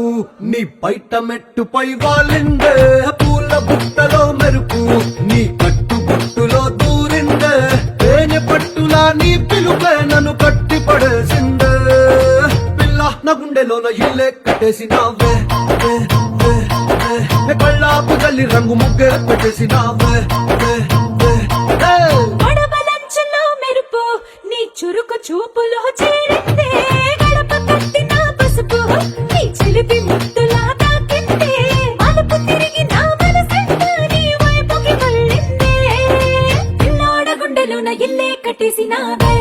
వలపు నీ పైట మెట్టుపై వాలిందే పూల బుట్టలో మెరుపు నీ కట్టు బుట్టులో దూరిందే తేనె పట్టులా నీ పిలుపే నన్ను కట్టి పడేసిందే పిల్ల నా గుండెలోన ఇల్లే కట్టేసినావే కళ్ళాపు జల్లి రంగు ముగ్గే పెట్టేసినావే గొడవలంచులో మెరుపు నీ చురుకు చూపులో చేరిందే గడప కట్టిన పసుపు నీ చిలిపి ముద్దులా తాకిందే మలుపు తిరిగి నా మనసంతా నీ వైపుకి మళ్ళిందే పిల్లోడ గుండెలోన ఇల్లే కట్టేసినావే